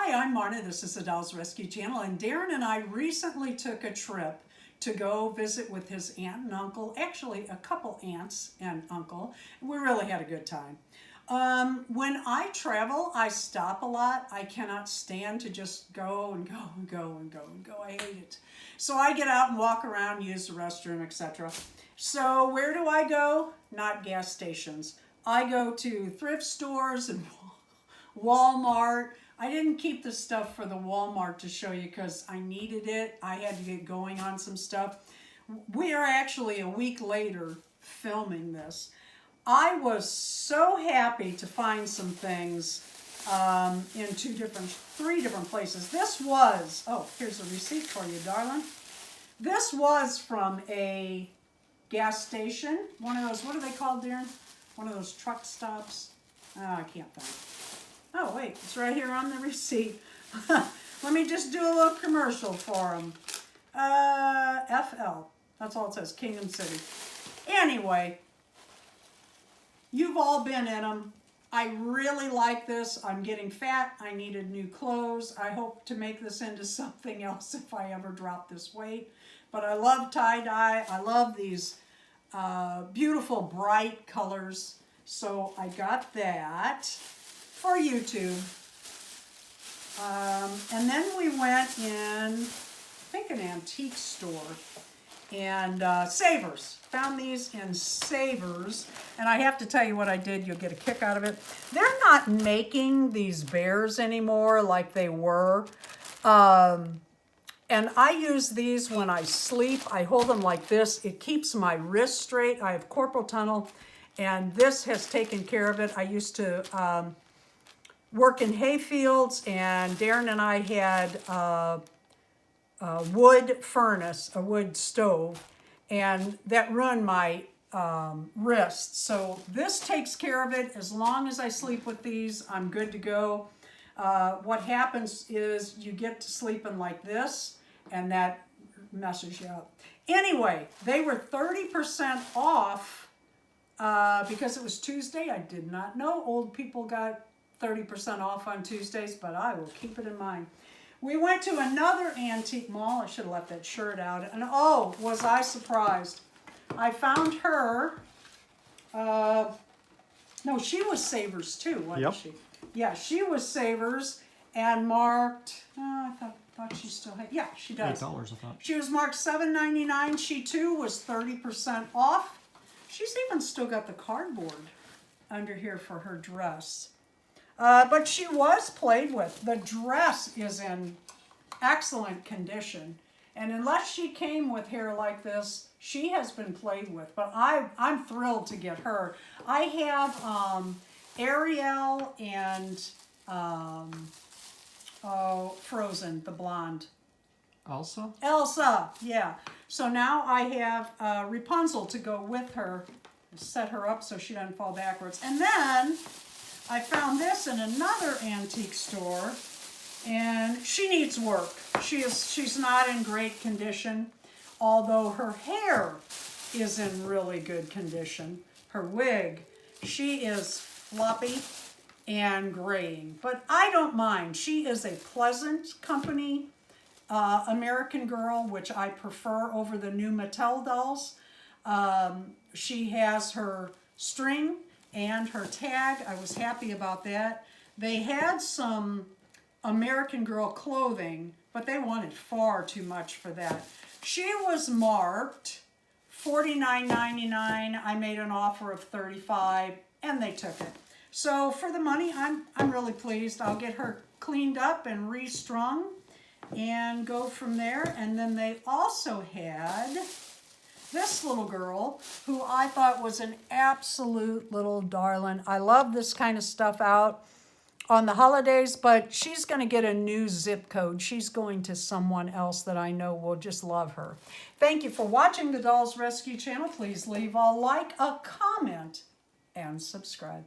Hi, I'm Marna. This is the Dolls Rescue Channel, and Darren and I recently took a trip to go visit with his aunt and uncle, actually a couple aunts and uncle. We really had a good time. When I travel, I stop a lot. I cannot stand to just go and go and go and go and go. I hate it. So I get out and walk around, use the restroom, etc. So where do I go? Not gas stations. I go to thrift stores and Walmart. I didn't keep the stuff for the Walmart to show you because I needed it. I had to get going on some stuff. We are actually a week later filming this. I was so happy to find some things in three different places. This was, oh, here's a receipt for you, darling. This was from a gas station. One of those, what are they called, Darren? One of those truck stops. Oh, I can't find it. Oh, wait, it's right here on the receipt. Let me just do a little commercial for them. FL, that's all it says, Kingdom City. Anyway, you've all been in them. I really like this. I'm getting fat. I needed new clothes. I hope to make this into something else if I ever drop this weight. But I love tie-dye. I love these beautiful, bright colors. So I got that for YouTube. And then we went in, I think, an antique store. And Savers. Found these in Savers. And I have to tell you what I did. You'll get a kick out of it. They're not making these bears anymore like they were. And I use these when I sleep. I hold them like this. It keeps my wrist straight. I have carpal tunnel. And this has taken care of it. I used to work in hay fields. And Darren and I had a wood furnace, a wood stove, and that ruined my wrist. So this takes care of it. As long as I sleep with these, I'm good to go. What happens is you get to sleeping like this, and that messes you up. Anyway, they were 30% off because it was Tuesday. I did not know old people got 30% off on Tuesdays, but I will keep it in mind. We went to another antique mall. I should have left that shirt out. And oh, was I surprised. I found her. No, she was Savers too, wasn't she? Yeah, she was Savers and marked, I thought she still had, yeah, she does. $8, I thought. She was marked $7.99. She too was 30% off. She's even still got the cardboard under here for her dress. But she was played with. The dress is in excellent condition. And unless she came with hair like this, she has been played with. But I'm thrilled to get her. I have Ariel and Frozen, the blonde. Elsa? Elsa, yeah. So now I have Rapunzel to go with her. Set her up so she doesn't fall backwards. And then I found this in another antique store, and she needs work. She's not in great condition, although her hair is in really good condition. Her wig, she is floppy and graying, but I don't mind. She is a pleasant company American Girl, which I prefer over the new Mattel dolls. She has her string and her tag. I was happy about that. They had some American Girl clothing, but they wanted far too much for that. She was marked $49.99. I made an offer of $35, and they took it. So for the money, I'm really pleased. I'll get her cleaned up and restrung and go from there. And then they also had this little girl who I thought was an absolute little darling. I love this kind of stuff out on the holidays, but she's going to get a new zip code. She's going to someone else that I know will just love her. Thank you for watching the Dolls Rescue Channel. Please leave a like, a comment, and subscribe.